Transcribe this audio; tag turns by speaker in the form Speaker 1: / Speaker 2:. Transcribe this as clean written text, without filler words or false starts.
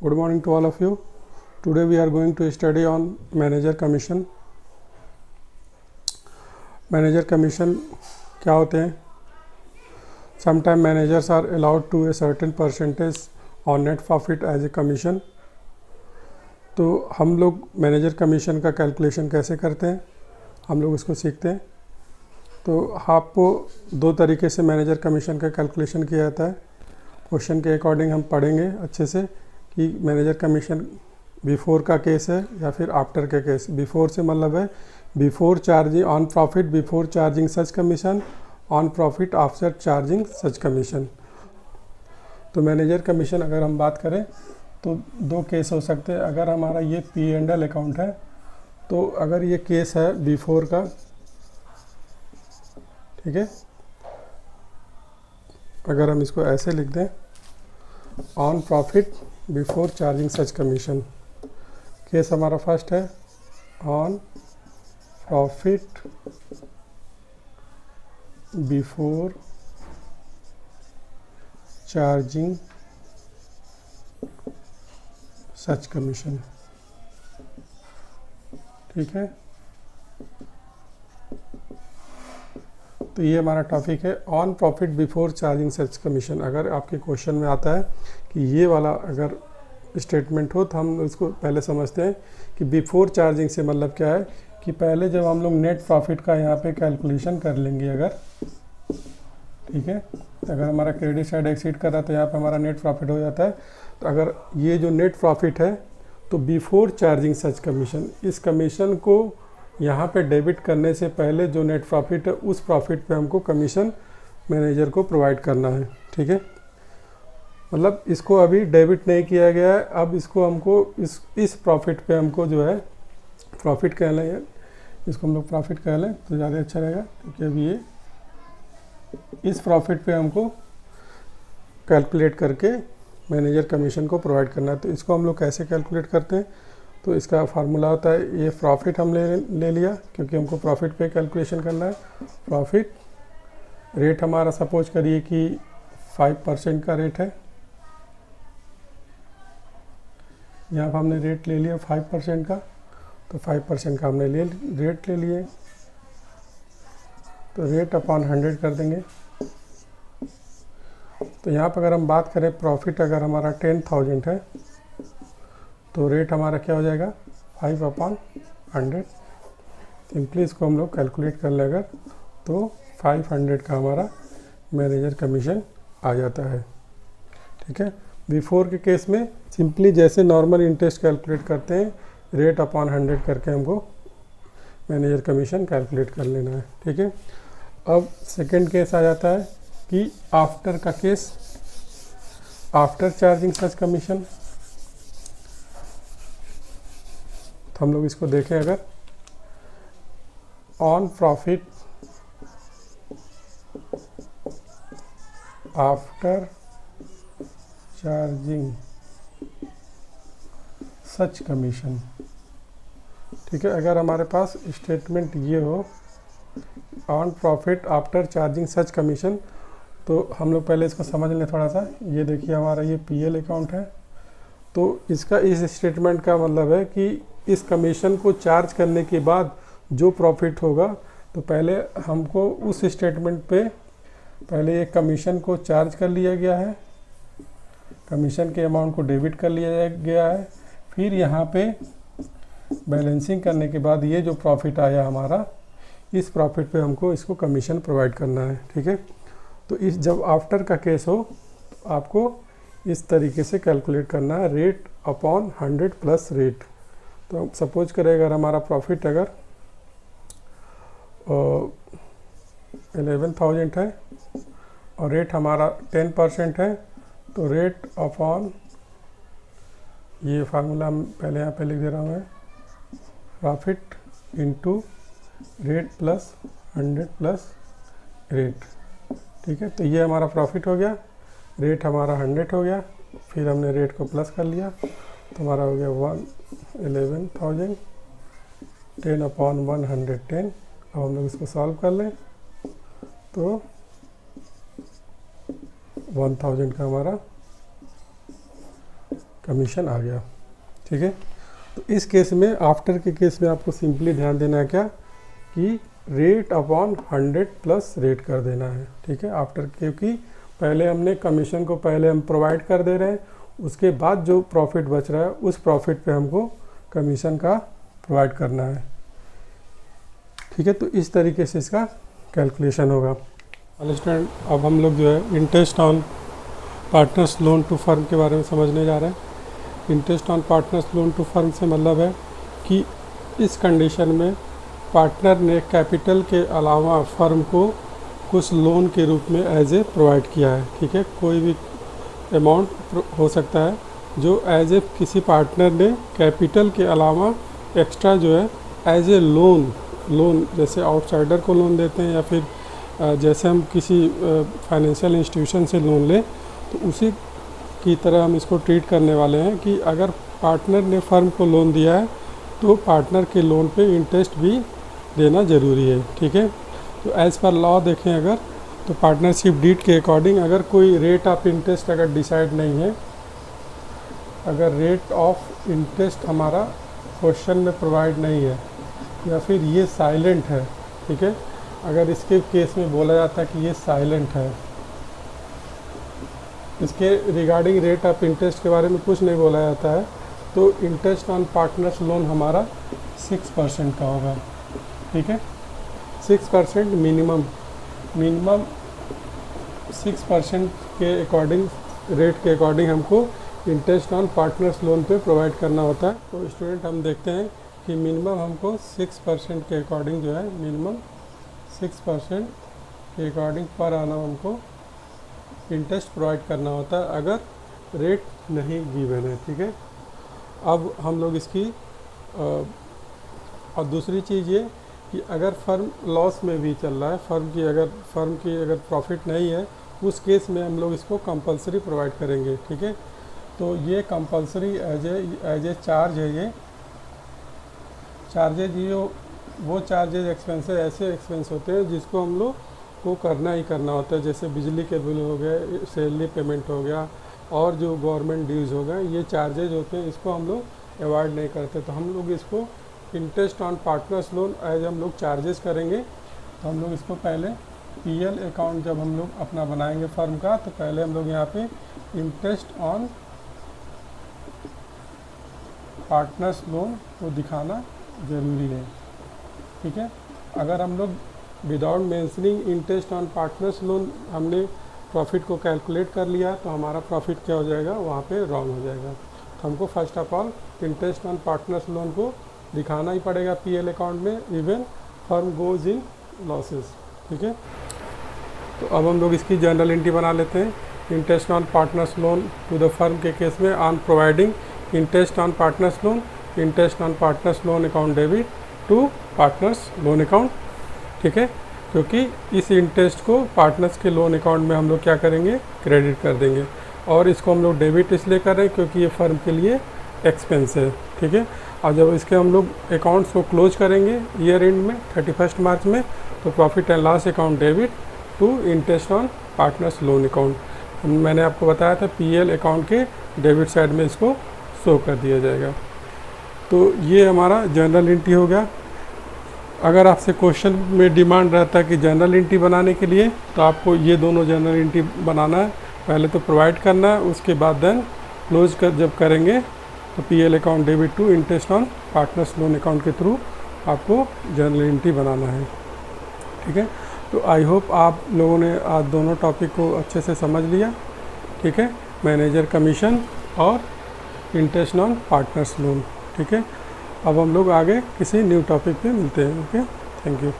Speaker 1: Good morning to all of you. Today we are going to study on manager commission. Manager commission क्या होते हैं? Sometimes managers are allowed to a certain percentage on net profit as a commission. तो हम लोग manager commission का calculation कैसे करते हैं, हम लोग इसको सीखते हैं। तो आपको दो तरीके से मैनेजर कमीशन का कैलकुलेशन किया जाता है। क्वेश्चन के अकॉर्डिंग हम पढ़ेंगे अच्छे से कि मैनेजर कमीशन बिफोर का केस है या फिर आफ्टर का केस। बिफोर से मतलब है before charging on profit, before charging such commission, on profit after charging such commission. तो मैनेजर कमीशन अगर हम बात करें तो दो केस हो सकते हैं। अगर हमारा ये P&L अकाउंट है तो अगर ये केस है बिफोर का, ठीक है, अगर हम इसको ऐसे लिख दें on profit before charging such commission, case हमारा फर्स्ट है on profit before charging such commission, ठीक है। तो ये हमारा टॉपिक है on profit before charging such commission. अगर आपके क्वेश्चन में आता है कि ये वाला अगर स्टेटमेंट हो तो हम इसको पहले समझते हैं कि बिफोर चार्जिंग से मतलब क्या है कि पहले जब हम लोग नेट प्रॉफिट का यहाँ पे कैलकुलेशन कर लेंगे अगर, ठीक है, तो अगर हमारा क्रेडिट साइड एक्सीड कर रहा है तो यहाँ पे हमारा नेट प्रॉफिट हो जाता है। तो अगर ये जो नेट प्रॉफिट है तो बिफोर चार्जिंग सच कमीशन, इस कमीशन को यहाँ पे डेबिट करने से पहले जो नेट प्रॉफिट है उस प्रॉफिट पे हमको कमीशन मैनेजर को प्रोवाइड करना है, ठीक है। मतलब इसको अभी डेबिट नहीं किया गया है, अब इसको हमको इस प्रॉफिट पे हमको जो है प्रॉफिट कह लें, इसको हम लोग प्रॉफिट कह लें तो ज़्यादा अच्छा रहेगा, क्योंकि अभी ये इस प्रॉफिट पे हमको कैलकुलेट करके मैनेजर कमीशन को प्रोवाइड करना है। तो इसको हम लोग कैसे कैलकुलेट करते हैं, तो इसका फार्मूला होता है, ये प्रॉफिट हम ले लिया क्योंकि हमको प्रॉफिट पे कैलकुलेशन करना है। प्रॉफिट रेट हमारा सपोज करिए कि 5% का रेट है, यहाँ पर हमने रेट ले लिया 5% का, तो 5% का हमने रेट ले लिए, तो रेट अपॉन 100 कर देंगे। तो यहाँ पर अगर हम बात करें प्रॉफिट अगर हमारा 10,000 है तो रेट हमारा क्या हो जाएगा 5/100। सिंपली इसको हम लोग कैलकुलेट कर ले अगर तो 500 का हमारा मैनेजर कमीशन आ जाता है, ठीक है। बिफोर के केस में सिंपली जैसे नॉर्मल इंटरेस्ट कैलकुलेट करते हैं, रेट अपॉन 100 करके हमको मैनेजर कमीशन कैलकुलेट कर लेना है, ठीक है। अब सेकंड केस आ जाता है कि आफ्टर का केस, आफ्टर चार्जिंग सच कमीशन। तो हम लोग इसको देखें अगर on profit after charging such commission, ठीक है। अगर हमारे पास स्टेटमेंट ये हो on profit after charging such commission, तो हम लोग पहले इसको समझ लें थोड़ा सा। ये देखिए हमारा ये PL अकाउंट है, तो इसका इस स्टेटमेंट का मतलब है कि इस कमीशन को चार्ज करने के बाद जो प्रॉफिट होगा, तो पहले हमको उस स्टेटमेंट पे पहले एक कमीशन को चार्ज कर लिया गया है, कमीशन के अमाउंट को डेबिट कर लिया गया है, फिर यहाँ पे बैलेंसिंग करने के बाद ये जो प्रॉफिट आया हमारा, इस प्रॉफिट पे हमको इसको कमीशन प्रोवाइड करना है, ठीक है। तो इस जब आफ्टर का केस हो तो आपको इस तरीके से कैलकुलेट करना है, रेट अपॉन 100 प्लस रेट। तो सपोज करें अगर हमारा प्रॉफिट अगर 11,000 है और रेट हमारा 10% है, तो रेट अपॉन, ये फार्मूला हम पहले यहाँ पे लिख दे रहा हूँ मैं, profit into rate plus 100 plus rate, ठीक है। तो ये हमारा प्रॉफिट हो गया, रेट हमारा 100 हो गया, फिर हमने रेट को प्लस कर लिया तो हमारा हो गया 11,000, 10/110। अब हम लोग इसको सॉल्व कर लें तो 1000 का हमारा कमीशन आ गया। ठीक है, तो इस केस में, आफ्टर के केस में आपको सिंपली ध्यान देना है क्या कि रेट अपॉन 100 प्लस रेट कर देना है। ठीक है, आफ्टर, क्योंकि पहले हमने कमीशन को पहले हम प्रोवाइड कर दे रहे हैं, उसके बाद जो प्रॉफिट बच रहा है उस प्रॉफिट पे हमको कमीशन का प्रोवाइड करना है। ठीक है, तो इस तरीके से इसका कैलकुलेशन होगा। स्टूडेंट, अब हम लोग जो है interest on partners loan to firm के बारे में समझने जा रहे हैं। Interest on partners loan to firm से मतलब है कि इस कंडीशन में पार्टनर ने कैपिटल के अलावा फर्म को कुछ लोन के रूप में एज ए प्रोवाइड किया है। ठीक है, कोई भी अमाउंट हो सकता है जो एज ए किसी पार्टनर ने कैपिटल के अलावा एक्स्ट्रा जो है एज ए लोन जैसे आउटसाइडर को लोन देते हैं या फिर जैसे हम किसी फाइनेंशियल इंस्टीट्यूशन से लोन लें तो उसी की तरह हम इसको ट्रीट करने वाले हैं कि अगर पार्टनर ने फर्म को लोन दिया है तो पार्टनर के लोन पे इंटरेस्ट भी देना ज़रूरी है। ठीक है, तो एज़ पर लॉ देखें अगर, तो पार्टनरशिप डीड के अकॉर्डिंग अगर कोई रेट ऑफ इंटरेस्ट अगर डिसाइड नहीं है, अगर रेट ऑफ इंटरेस्ट हमारा क्वेश्चन में प्रोवाइड नहीं है या फिर ये साइलेंट है, ठीक है, अगर इसके केस में बोला जाता है कि ये साइलेंट है, इसके रिगार्डिंग रेट ऑफ इंटरेस्ट के बारे में कुछ नहीं बोला जाता है, तो इंटरेस्ट ऑन पार्टनर्स लोन हमारा 6% का होगा। ठीक है, 6% मिनिमम 6% के अकॉर्डिंग, रेट के अकॉर्डिंग हमको इंटरेस्ट ऑन पार्टनर्स लोन पे प्रोवाइड करना होता है। तो स्टूडेंट, हम देखते हैं कि मिनिमम हमको 6% के अकॉर्डिंग जो है, मिनिमम 6% के अकॉर्डिंग पर आना हमको इंटरेस्ट प्रोवाइड करना होता है अगर रेट नहीं गिवन है। ठीक है, अब हम लोग इसकी और दूसरी चीज़ ये कि अगर फर्म लॉस में भी चल रहा है, फर्म की अगर प्रॉफिट नहीं है, उस केस में हम लोग इसको कंपलसरी प्रोवाइड करेंगे। ठीक है, तो ये कंपलसरी एज ए चार्ज है। ये चार्जेज, ये वो चार्जेज एक्सपेंसेस ऐसे एक्सपेंस होते हैं जिसको हम लोग को करना ही करना होता है, जैसे बिजली के बिल हो गए, सैलरी पेमेंट हो गया और जो गवर्नमेंट ड्यूज़ हो गए, ये चार्जेज होते हैं, इसको हम लोग अवॉइड नहीं करते। तो हम लोग इसको interest on partners loan as हम लोग चार्जेस करेंगे। तो हम लोग इसको पहले पीएल अकाउंट जब हम लोग अपना बनाएंगे फर्म का, तो पहले हम लोग यहाँ पे इंटरेस्ट ऑन पार्टनर्स लोन को दिखाना ज़रूरी है। ठीक है, अगर हम लोग without mentioning interest on partners loan हमने प्रॉफिट को कैलकुलेट कर लिया तो हमारा प्रॉफिट क्या हो जाएगा, वहाँ पे रॉन्ग हो जाएगा। तो हमको first of all interest on partners loan को दिखाना ही पड़ेगा पीएल अकाउंट में, even firm goes in losses. ठीक है, तो अब हम लोग इसकी जर्नल एंट्री बना लेते हैं। Interest on partners loan to the firm के केस में on providing interest on partners loan, interest on partners loan account debit to partners loan account. ठीक है, क्योंकि इस इंटरेस्ट को पार्टनर्स के लोन अकाउंट में हम लोग क्या करेंगे, क्रेडिट कर देंगे, और इसको हम लोग डेबिट इसलिए कर रहे हैं क्योंकि ये फर्म के लिए एक्सपेंस है। ठीक है, और जब इसके हम लोग अकाउंट्स को क्लोज करेंगे ईयर एंड में 31 मार्च में, तो profit and loss account debit to interest on partners loan account. मैंने आपको बताया था पीएल अकाउंट के डेबिट साइड में इसको शो कर दिया जाएगा। तो ये हमारा जर्नल एंट्री हो गया। अगर आपसे क्वेश्चन में डिमांड रहता है कि जर्नल एंट्री बनाने के लिए, तो आपको ये दोनों जर्नल एंट्री बनाना है, पहले तो प्रोवाइड करना है, उसके बाद देन क्लोज कर जब करेंगे तो PL account debit to interest on partners loan account के थ्रू आपको जर्नल एंट्री बनाना है। ठीक है, तो आई होप आप लोगों ने आज दोनों टॉपिक को अच्छे से समझ लिया। ठीक है, मैनेजर कमीशन और इंटरेस्ट ऑन पार्टनर्स लोन। ठीक है, अब हम लोग आगे किसी न्यू टॉपिक पे मिलते हैं। Okay, thank you.